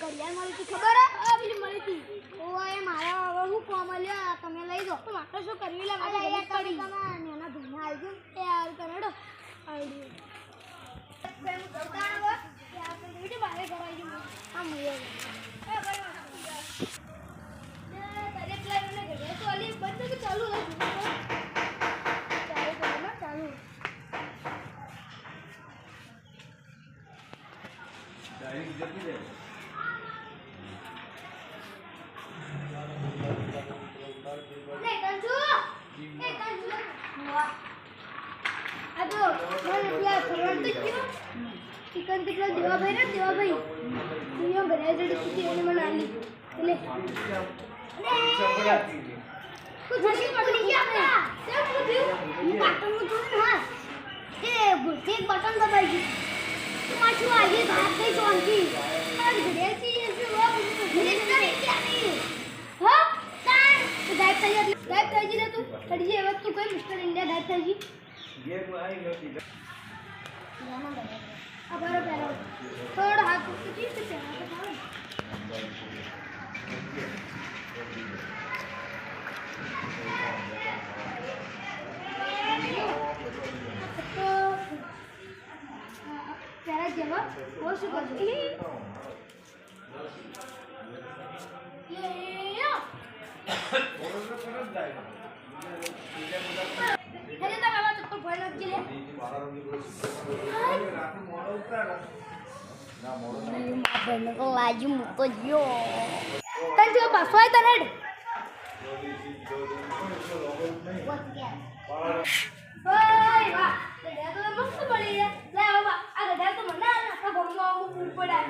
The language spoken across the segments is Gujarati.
ઘડિયાળ મળી હતી ખબર હે પેલી મળી હતી ઓય મારા હવે હું કોમ લ્યો તમે લઈ જાઓ મારે શું કરવી લે મારે યાર કરી તમે નાના ભઈને આવજો એ યાર કરેડો આઈડી પેન ઉતાણ હો યાર તો વિડિયો બારે કરાઈ જો આ મળી એ ભાઈ તારે પ્લાન ને ઘડિયાળ તો અલી બંધ કે ચાલુ રહે ચાલુ डायरेक्ट जल्दी दे चिकन तिकड़ा देवा भाई ना देवा भाई दुनिया घरे जड़ी कुछ એને મને આલી એટલે कुछ नहीं पड़ी क्या सब कुछ बटन में तो हां ये एक बटन दबाई दी माचू आगे भाग गई चौंकी और घड़ियाल की ऐसे वो मिनिस्टर क्या नहीं हां तान गायब થઈ રે તું ખડી જે વખત તું કોઈ મિસ્ટર ઇન્ડિયા ગાયબ થઈ ગઈ ये वो आई गई अब बराबर थोड़ा हाथ ऊपर से चढ़ा के खाओ तो तेरा जवाब वो से बदली ये अरे तो बाबा चप्पल फोड़ लग गई ले को लाजू मुको जो तन जो बसवाय तने ओय वाह गड्या तो मस्त पड़ी है ले बाबा आ गड्या तो मना ना तो भमवा ऊपर आ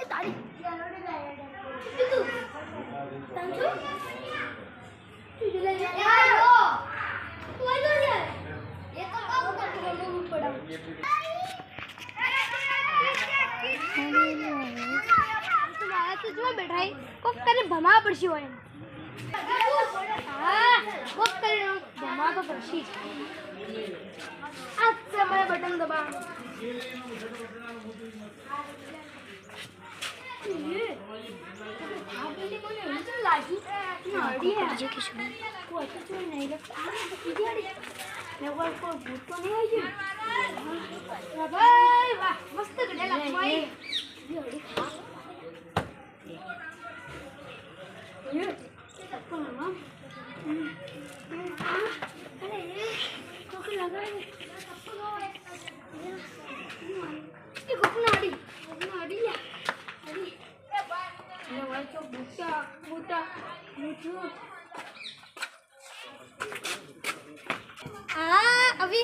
तारी तू तंजू तू ले यार तू आ जा यार ये तो कब तक बोलूं पड़ा तुम्हारा तो जो बैठा है को करे भमा पड़सी होय हां को करे भमा तो पड़सी आज से हमारा बटन दबा ये आप बोले कोने इधर लागी नाड़ी है जो किस में को अच्छा तो नहीं लगता इधर मैं को भूत तो नहीं आई भाई वाह मस्त गड्या लगवाई ये तो ना अरे तो क्या लगा है ये गुपनाड़ी या अरे ये वाला तो बूटा मुझे अभी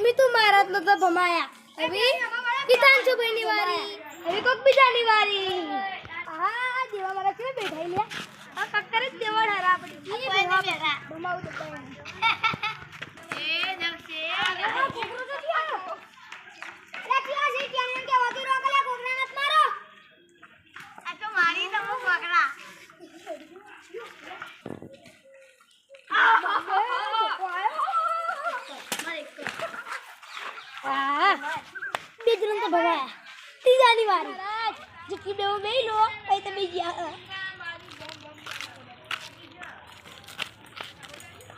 मी तू मारत नव्हता भमाया अभी कितांचो बहिणी वारी अभी कोक बिजानी वारी देवा मला किती भेटायला कक्कर देवा ढारा पडी बेरा भमाऊ देता ए जमसे कोकरो तो दिया रे किया से क्या मन के वादी रोकला कोकरा मत मारो आ तो मारी तो वो कोकरा બીજું તો ભવાયા ત્રીજાની વારી જેટલી બેવ બેઈ લો કઈ તમે ગયા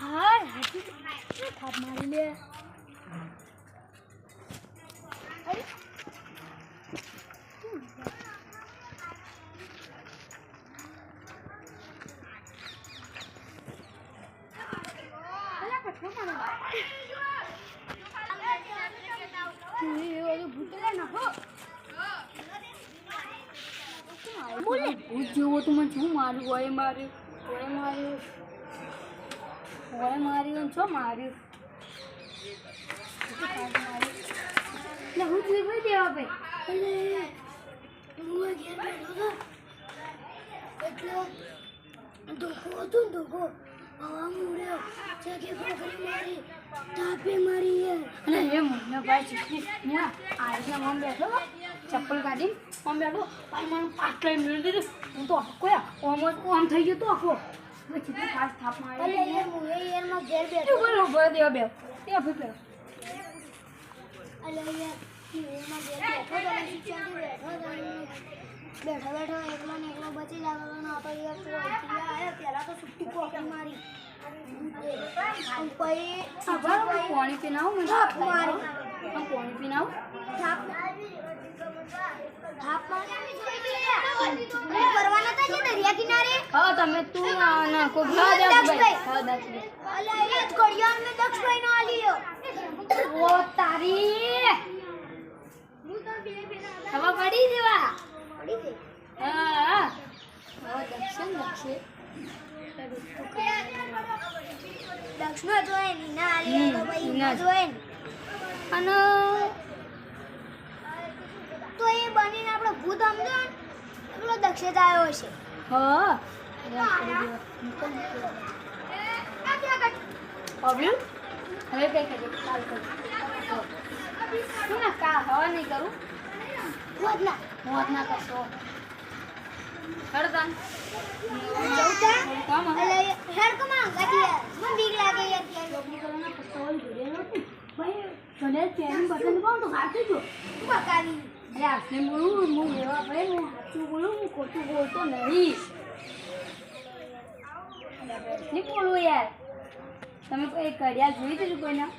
હા હાથી થાપ મારી લે અરે અલા કઠો મારો बोले जो तो मैं छू मारू ओए मारू छो मारू ले હું જોઈ ભાઈ દેવા ભાઈ અરે હું ઘેર બેઠો હતો એટલે ધોકો હવા મુડ્યો જગે પકડી મારી તાપે મારી અને એ મને ભાઈ ચીકી હું આજે મમ બેઠો ચપ્પલ કાઢી આમ બેઠો ભાઈ મને ફાસ્ટ લઈને મેળ દીધું હું તો આખો આમ થઈ ગયો તો આખો મેં કેટલી ફાસ્ટ થાપ મારી અલે યાર હું એ યારમાં ઘેર બેઠો તું બોલો બોલ દેવા બે ત્યાં ભૂખ અલે યાર હું એમાં ઘેર બેઠો તો અને શિક્ષણથી બેઠો બેઠો એકલો ને એકલો બચી જવાનો હતો યાર તો આવ્યો પહેલાં તો છૂટી કોફી મારી પછી પાણી પીને આવું મને થાપ મારી પાણી પીને આવું થાપ મારી કરવાના હતા કે દરિયા કિનારે હા તમે તું ના કોઈ હા દક્ષભાઈ હા દક્ષભાઈ અલે એ ઘડિયાળ મેં દક્ષભાઈ નો આલ્યો ઓ તારી હવે પડી દેવા પડી ગઈ હા હવે દક્ષિણ દક્ષનો જોઈ નીના આલ્યો તો ભાઈ નીના જોઈ અને તો એ બનીને આપણો ભૂત સમજો ને એટલો દક્ષે જ આવ્યો હશે હા આવ્યું હવે કઈ કરીએ કાલ કરીએ શું ના કા હવા નહીં કરું ભૂત ના મોત ના કરશો હડતા જવું તા કામ અલે હેડ કમા ગાડી યાર મને બીક લાગે યાર ભાઈ મને પેન બટન દબાવ તો હાથી જો બકાવી અરે આપને બોલું હું એવા ભાઈ હું સાચું બોલું હું ખોટું બોલતો નહીં નહીં બોલવું યાર તમે કોઈ ઘડિયાળ જોઈ દીધું કોઈના